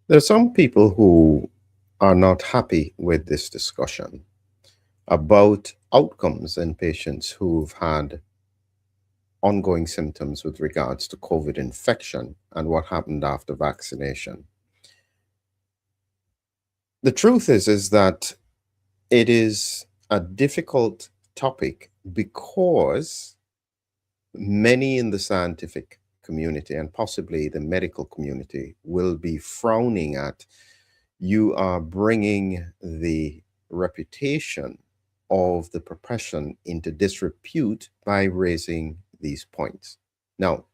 There are some people who are not happy with this discussion about outcomes in patients who've had ongoing symptoms with regards to COVID infection and what happened after vaccination. The truth is that it is a difficult topic because many in the scientific community and possibly the medical community will be frowning at you are bringing the reputation of the profession into disrepute by raising these points. Now,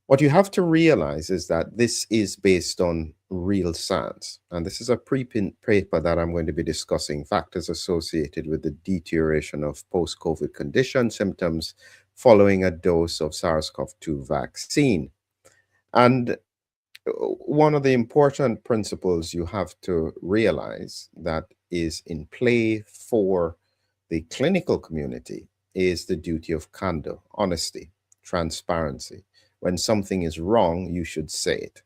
what you have to realize is that this is based on real science. And this is a preprint paper that I'm going to be discussing factors associated with the deterioration of post COVID condition symptoms following a dose of SARS-CoV-2 vaccine. And one of the important principles you have to realize that is in play for the clinical community is the duty of candor, honesty, transparency. When something is wrong, you should say it.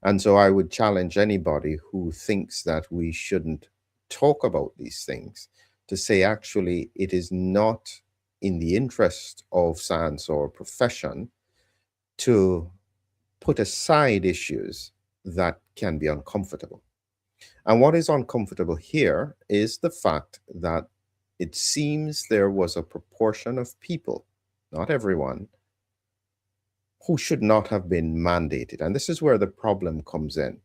And so I would challenge anybody who thinks that we shouldn't talk about these things to say, actually, it is not in the interest of science or profession to put aside issues that can be uncomfortable. And what is uncomfortable here is the fact that it seems there was a proportion of people, not everyone, who should not have been mandated. And this is where the problem comes in.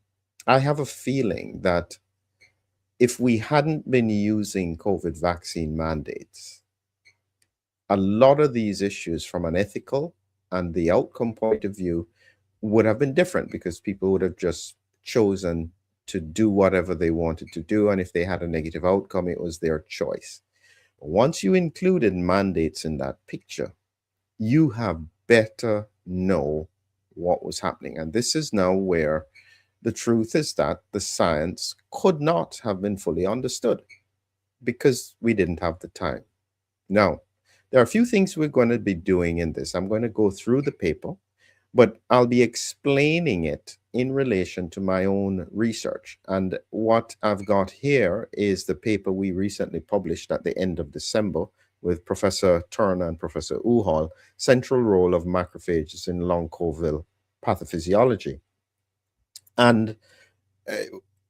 I have a feeling that if we hadn't been using COVID vaccine mandates, a lot of these issues from an ethical and the outcome point of view would have been different because people would have just chosen to do whatever they wanted to do. And if they had a negative outcome, it was their choice. Once you included mandates in that picture, you have better know what was happening. And this is now where the truth is that the science could not have been fully understood because we didn't have the time. Now, there are a few things we're going to be doing in this. I'm going to go through the paper, but I'll be explaining it in relation to my own research. And what I've got here is the paper we recently published at the end of December with Professor Turner and Professor Uhal, Central Role of Macrophages in Long COVID Pathophysiology. And uh,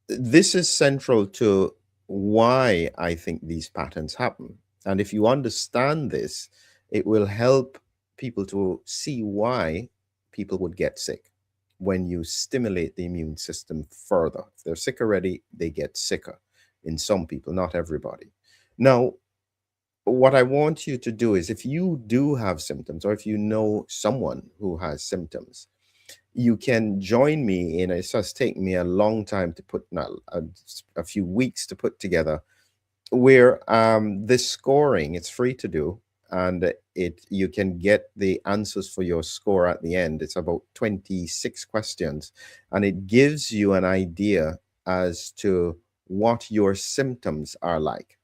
this is central to why I think these patterns happen. And if you understand this, it will help people to see why people would get sick when you stimulate the immune system further. If they're sick already, they get sicker in some people, not everybody. Now, what I want you to do is if you do have symptoms or if you know someone who has symptoms, you can join me in it's just taken me a long time to put not a few weeks to put together where this scoring it's free to do and it you can get the answers for your score at the end. It's about 26 questions and it gives you an idea as to what your symptoms are like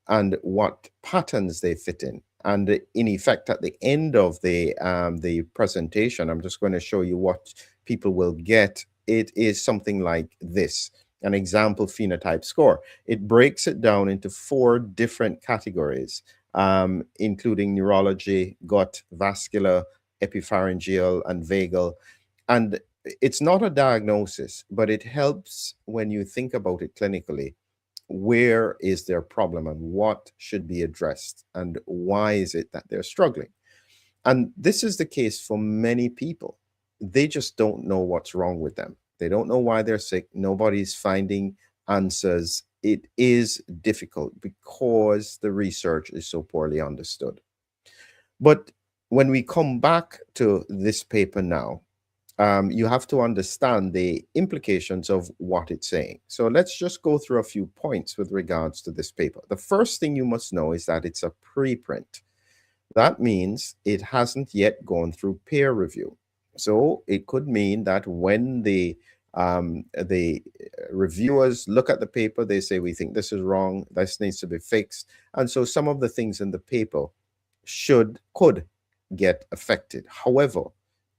and what patterns they fit in. And in effect, at the end of the presentation, I'm just going to show you what people will get. It is something like this, an example phenotype score. It breaks it down into 4 different categories, including neurology, gut, vascular, epipharyngeal, and vagal. And it's not a diagnosis, but it helps when you think about it clinically where is their problem and what should be addressed and why is it that they're struggling. And this is the case for many people. They just don't know what's wrong with them. They don't know why they're sick. Nobody's finding answers. It is difficult because the research is so poorly understood. But when we come back to this paper now, you have to understand the implications of what it's saying. So let's just go through a few points with regards to this paper. The first thing you must know is that it's a preprint. That means it hasn't yet gone through peer review. So it could mean that when the reviewers look at the paper, they say, we think this is wrong, this needs to be fixed. And so some of the things in the paper could get affected. However,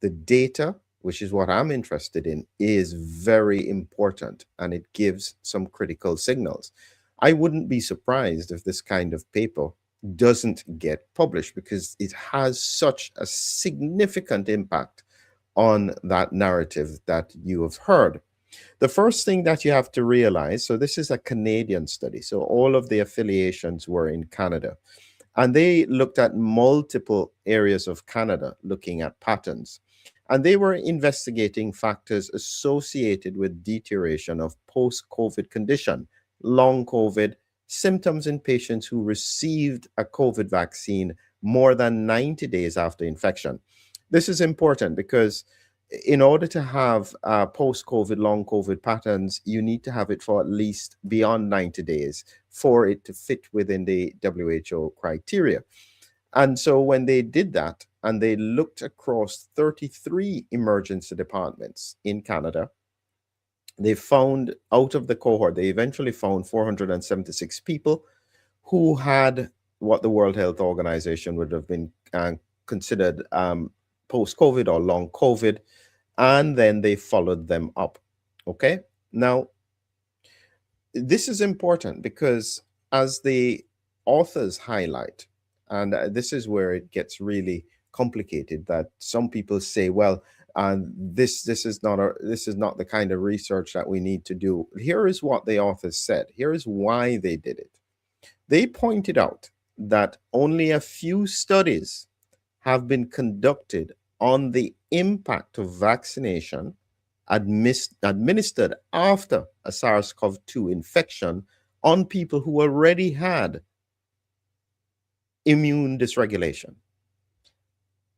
the data which is what I'm interested in, is very important, and it gives some critical signals. I wouldn't be surprised if this kind of paper doesn't get published because it has such a significant impact on that narrative that you have heard. The first thing that you have to realize, so this is a Canadian study, so all of the affiliations were in Canada, and they looked at multiple areas of Canada looking at patterns. And they were investigating factors associated with deterioration of post-COVID condition, long COVID, symptoms in patients who received a COVID vaccine more than 90 days after infection. This is important because in order to have post-COVID, long COVID patterns, you need to have it for at least beyond 90 days for it to fit within the WHO criteria. And so when they did that and they looked across 33 emergency departments in Canada, they found out of the cohort, they eventually found 476 people who had what the World Health Organization would have been considered post-COVID or long COVID, and then they followed them up. Okay, now this is important because as the authors highlight, and this is where it gets really complicated, that some people say, well, this is not the kind of research that we need to do. Here is what the authors said. Here is why they did it. They pointed out that only a few studies have been conducted on the impact of vaccination administered after a SARS-CoV-2 infection on people who already had immune dysregulation.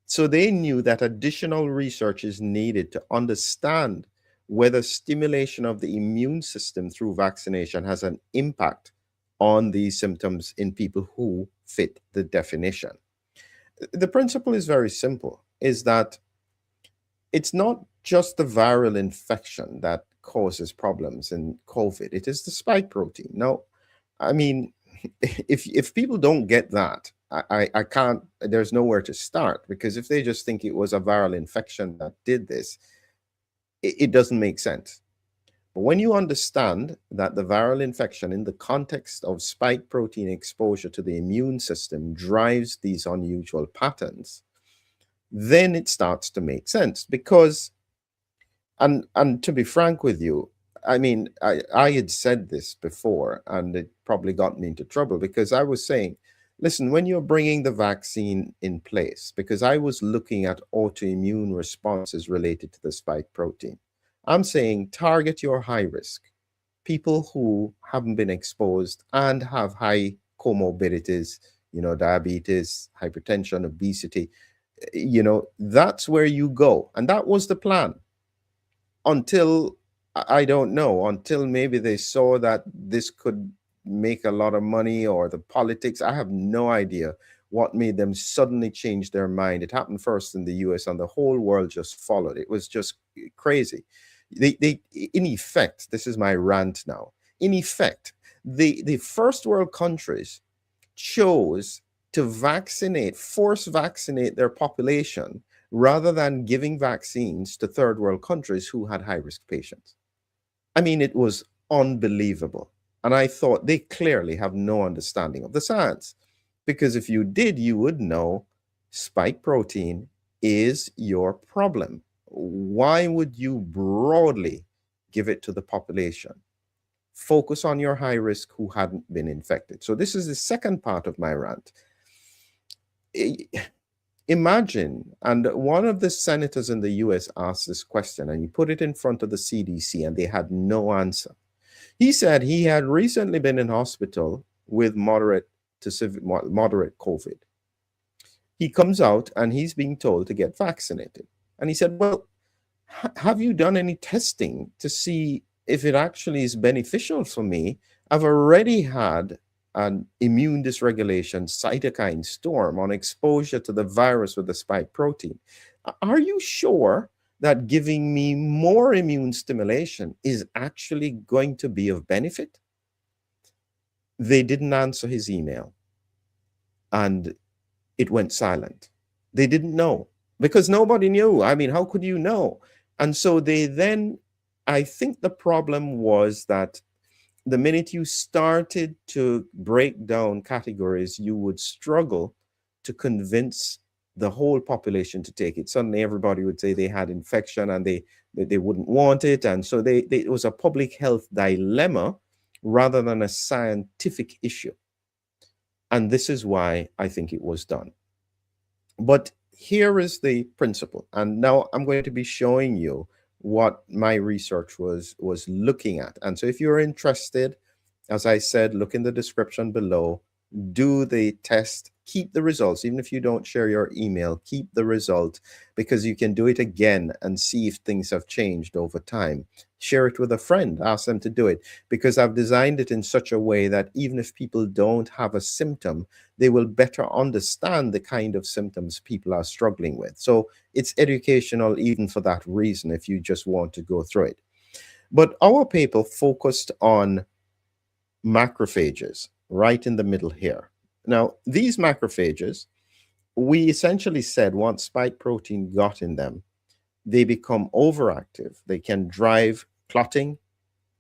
So they knew that additional research is needed to understand whether stimulation of the immune system through vaccination has an impact on these symptoms in people who fit the definition. The principle is very simple, is that it's not just the viral infection that causes problems in COVID. It is the spike protein. Now, I mean, if people don't get that, I can't, there's nowhere to start, because if they just think it was a viral infection that did this, it doesn't make sense. But when you understand that the viral infection in the context of spike protein exposure to the immune system drives these unusual patterns, then it starts to make sense. Because, and to be frank with you, I mean, I had said this before, and it probably got me into trouble, because I was saying, listen, when you're bringing the vaccine in place, because I was looking at autoimmune responses related to the spike protein, I'm saying target your high risk, people who haven't been exposed and have high comorbidities, diabetes, hypertension, obesity, that's where you go. And that was the plan until, I don't know, until maybe they saw that this could make a lot of money, or the politics. I have no idea what made them suddenly change their mind. It happened first in the US and the whole world just followed. It was just crazy. They in effect, this is my rant now, in effect, the first world countries chose to force vaccinate their population rather than giving vaccines to third world countries who had high-risk patients. I mean, it was unbelievable. And I thought, they clearly have no understanding of the science, because if you did, you would know spike protein is your problem. Why would you broadly give it to the population? Focus on your high risk who hadn't been infected. So this is the second part of my rant. Imagine, and one of the senators in the US asked this question, and he put it in front of the CDC, and they had no answer. He said he had recently been in hospital with moderate COVID. He comes out and he's being told to get vaccinated. And he said, well, have you done any testing to see if it actually is beneficial for me? I've already had an immune dysregulation cytokine storm on exposure to the virus with the spike protein. Are you sure that giving me more immune stimulation is actually going to be of benefit? They didn't answer his email, and it went silent. They didn't know, because nobody knew. I mean, how could you know? And so they then, I think the problem was that the minute you started to break down categories, you would struggle to convince the whole population to take it. Suddenly, everybody would say they had infection and they wouldn't want it, and so it was a public health dilemma rather than a scientific issue. And this is why I think it was done. But here is the principle, and now I'm going to be showing you what my research was looking at. And so if you're interested, as I said, look in the description below, do the test, keep the results. Even if you don't share your email, keep the result, because you can do it again and see if things have changed over time. Share it with a friend, ask them to do it, because I've designed it in such a way that even if people don't have a symptom, they will better understand the kind of symptoms people are struggling with. So it's educational even for that reason, if you just want to go through it. But our paper focused on macrophages right in the middle here. Now, these macrophages, we essentially said once spike protein got in them, they become overactive. They can drive clotting,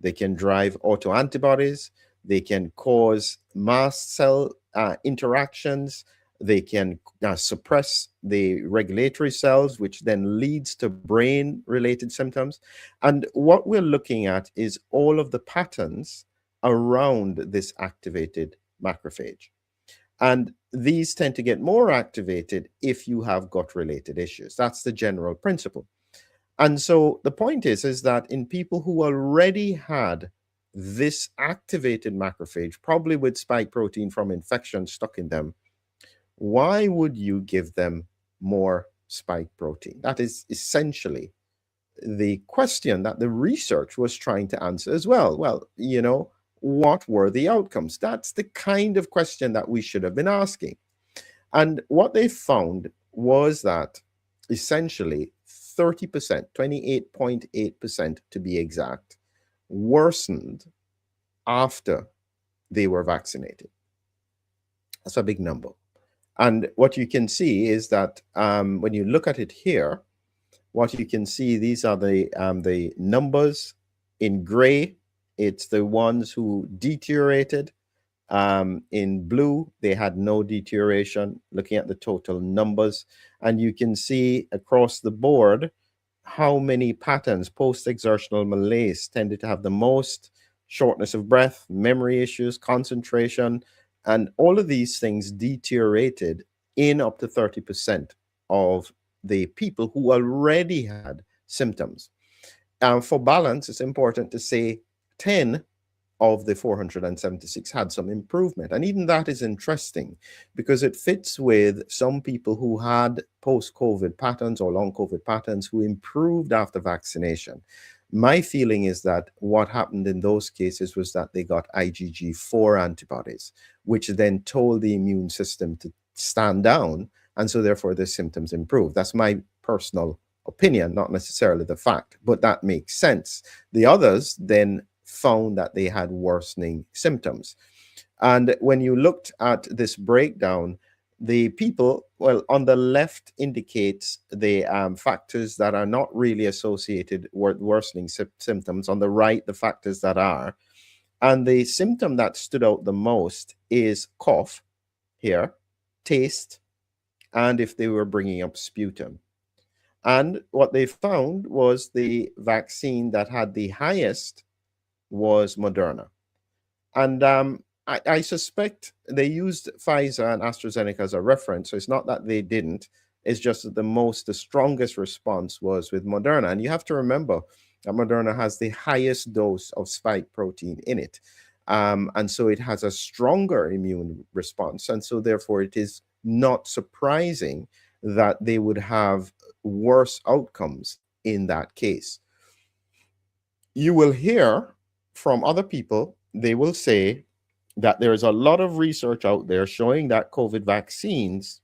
they can drive autoantibodies, they can cause mast cell interactions, they can suppress the regulatory cells, which then leads to brain-related symptoms. And what we're looking at is all of the patterns around this activated macrophage. And these tend to get more activated if you have gut-related issues. That's the general principle. And so the point is that in people who already had this activated macrophage, probably with spike protein from infection stuck in them, why would you give them more spike protein? That is essentially the question that the research was trying to answer as well. Well, what were the outcomes? That's the kind of question that we should have been asking. And what they found was that essentially 30%, 28.8% to be exact, worsened after they were vaccinated. That's a big number. And what you can see is that when you look at it here, what you can see, these are the numbers in gray. It's the ones who deteriorated. In blue, they had no deterioration, looking at the total numbers. And you can see across the board how many patterns post-exertional malaise tended to have the most: shortness of breath, memory issues, concentration, and all of these things deteriorated in up to 30% of the people who already had symptoms. For balance, it's important to say 10 of the 476 had some improvement. And even that is interesting because it fits with some people who had post-COVID patterns or long COVID patterns who improved after vaccination. My feeling is that what happened in those cases was that they got IgG4 antibodies, which then told the immune system to stand down, and so therefore the symptoms improved. That's my personal opinion, not necessarily the fact, but that makes sense. The others then found that they had worsening symptoms. And when you looked at this breakdown, the people, well, on the left indicates the factors that are not really associated with worsening symptoms. On the right, the factors that are. And the symptom that stood out the most is cough here, taste, and if they were bringing up sputum. And what they found was the vaccine that had the highest was Moderna. And I suspect they used Pfizer and AstraZeneca as a reference. So it's not that they didn't. It's just that the strongest response was with Moderna. And you have to remember that Moderna has the highest dose of spike protein in it. And so it has a stronger immune response. And so therefore it is not surprising that they would have worse outcomes in that case. You will hear from other people, they will say that there is a lot of research out there showing that COVID vaccines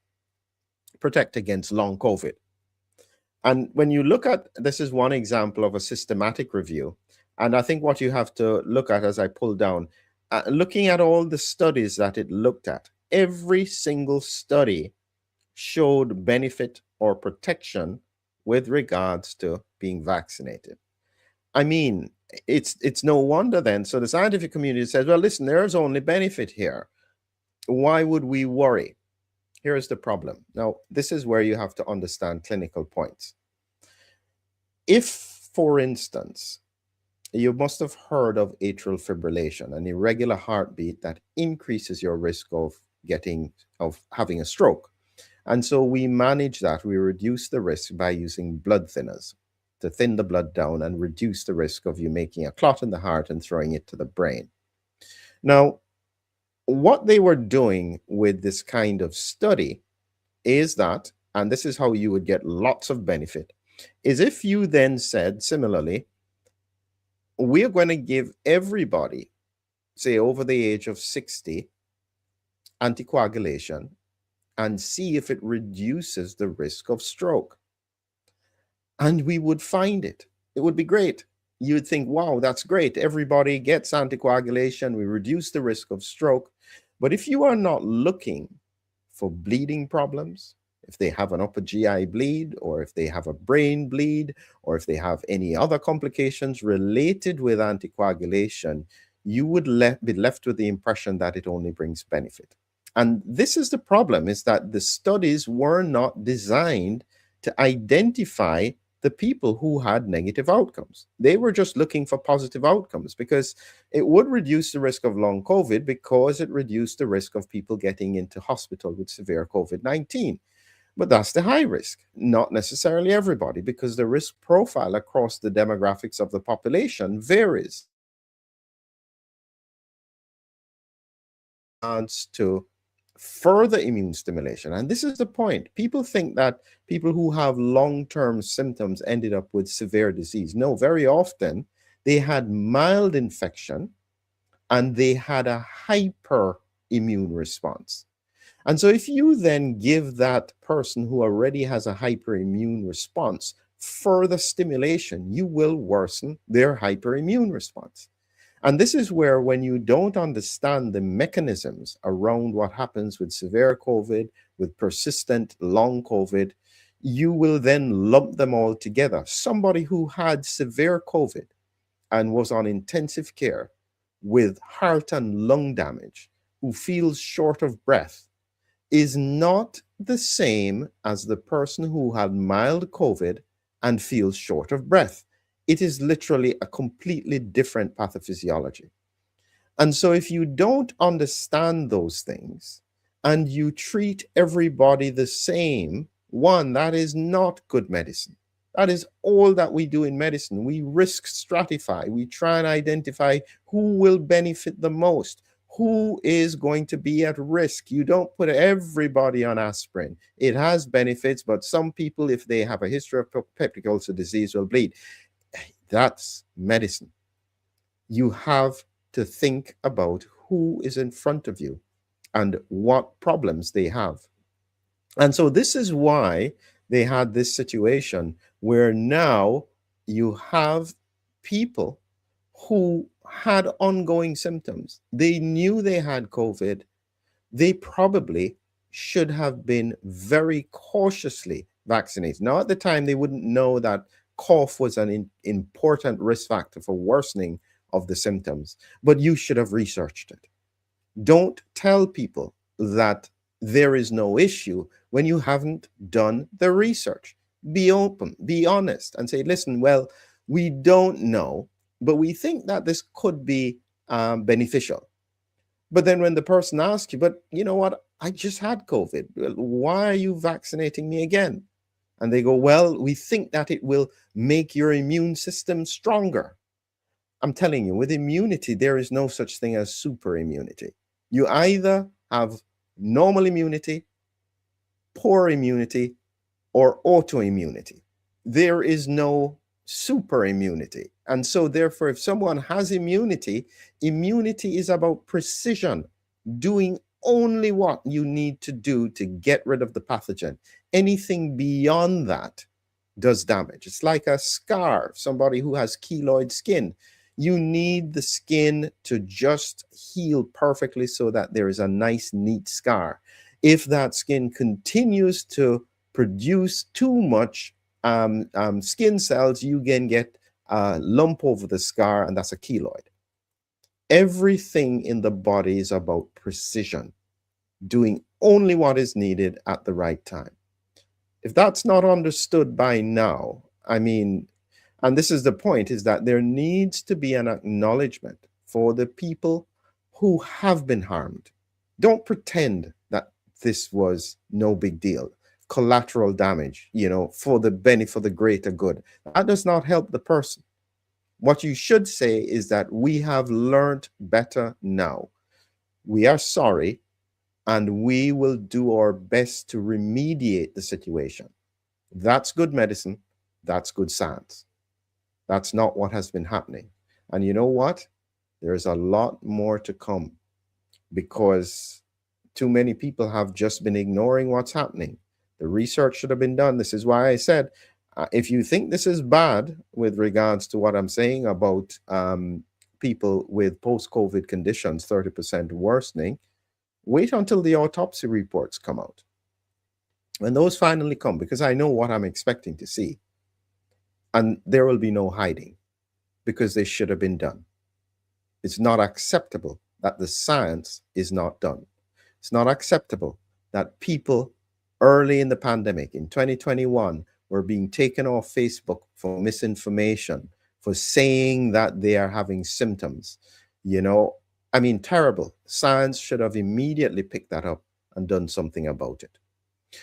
protect against long COVID. And when you look at, this is one example of a systematic review. And I think what you have to look at as I pull down, looking at all the studies that it looked at, every single study showed benefit or protection with regards to being vaccinated. I mean, it's no wonder then. So the scientific community says, well, listen, there's only benefit here. Why would we worry? Here's the problem. Now, this is where you have to understand clinical points. If, for instance, you must have heard of atrial fibrillation, an irregular heartbeat that increases your risk of having a stroke. And so we manage that. We reduce the risk by using blood thinners to thin the blood down and reduce the risk of you making a clot in the heart and throwing it to the brain. Now, what they were doing with this kind of study is that, and this is how you would get lots of benefit, is if you then said, similarly, we're going to give everybody, say over the age of 60, anticoagulation and see if it reduces the risk of stroke. And we would find it. It would be great. You'd think, wow, that's great. Everybody gets anticoagulation. We reduce the risk of stroke. But if you are not looking for bleeding problems, if they have an upper GI bleed, or if they have a brain bleed, or if they have any other complications related with anticoagulation, you would be left with the impression that it only brings benefit. And this is the problem, is that the studies were not designed to identify the people who had negative outcomes. They were just looking for positive outcomes because it would reduce the risk of long COVID because it reduced the risk of people getting into hospital with severe COVID-19. But that's the high risk, not necessarily everybody, because the risk profile across the demographics of the population varies. To further immune stimulation. And this is the point. People think that people who have long-term symptoms ended up with severe disease. No, very often they had mild infection and they had a hyper immune response. And so if you then give that person who already has a hyperimmune response further stimulation, you will worsen their hyperimmune response. And this is where, when you don't understand the mechanisms around what happens with severe COVID, with persistent long COVID, you will then lump them all together. Somebody who had severe COVID and was on intensive care with heart and lung damage, who feels short of breath, is not the same as the person who had mild COVID and feels short of breath. It is literally a completely different pathophysiology. And so if you don't understand those things and you treat everybody the same, one, that is not good medicine. That is all that we do in medicine. We risk stratify. We try and identify who will benefit the most, who is going to be at risk. You don't put everybody on aspirin. It has benefits, but some people, if they have a history of peptic ulcer disease, will bleed. That's medicine. You have to think about who is in front of you and what problems they have. And so this is why they had this situation where now you have people who had ongoing symptoms. They knew they had COVID. They probably should have been very cautiously vaccinated. Now, at the time, they wouldn't know that cough was an important risk factor for worsening of the symptoms, but you should have researched it. Don't tell people that there is no issue when you haven't done the research. Be open, be honest, and say, listen, well, we don't know, but we think that this could be beneficial. But then when the person asks you, but you know what, I just had COVID, why are you vaccinating me again? And they go, well, we think that it will make your immune system stronger. I'm telling you, with immunity, there is no such thing as super immunity. You either have normal immunity, poor immunity, or autoimmunity. There is no super immunity. And so therefore, if someone has immunity, immunity is about precision, doing only what you need to do to get rid of the pathogen. Anything beyond that does damage. It's like a scar, somebody who has keloid skin. You need the skin to just heal perfectly so that there is a nice, neat scar. If that skin continues to produce too much skin cells, you can get a lump over the scar, and that's a keloid. Everything in the body is about precision, doing only what is needed at the right time. If that's not understood by now, I mean, and this is the point, is that there needs to be an acknowledgement for the people who have been harmed. Don't pretend that this was no big deal. Collateral damage, for the benefit, for the greater good. That does not help the person. What you should say is that we have learned better now. We are sorry, and we will do our best to remediate the situation. That's good medicine. That's good science. That's not what has been happening. And you know what? There's a lot more to come, because too many people have just been ignoring what's happening. The research should have been done. This is why I said, if you think this is bad with regards to what I'm saying about people with post-COVID conditions, 30% worsening, wait until the autopsy reports come out. When those finally come, because I know what I'm expecting to see, and there will be no hiding, because they should have been done. It's not acceptable that the science is not done. It's not acceptable that people early in the pandemic, in 2021, were being taken off Facebook for misinformation, for saying that they are having symptoms. I mean, terrible. Science should have immediately picked that up and done something about it.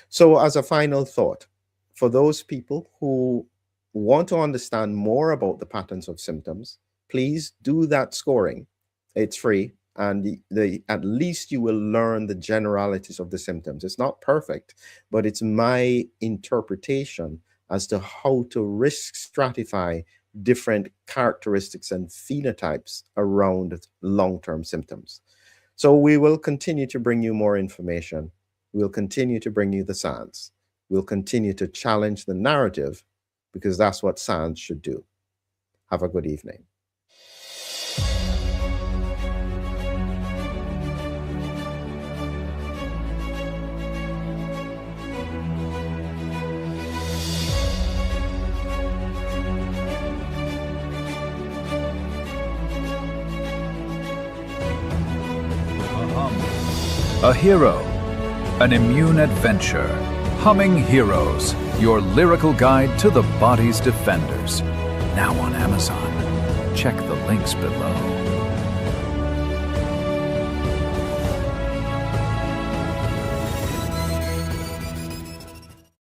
So as a final thought, for those people who want to understand more about the patterns of symptoms, please do that scoring. It's free, and at least you will learn the generalities of the symptoms. It's not perfect, but it's my interpretation as to how to risk stratify different characteristics and phenotypes around long-term symptoms. So we will continue to bring you more information. We'll continue to bring you the science. We'll continue to challenge the narrative, because that's what science should do. Have a good evening. A hero, an immune adventure. Humming Heroes, your lyrical guide to the body's defenders. Now on Amazon. Check the links below.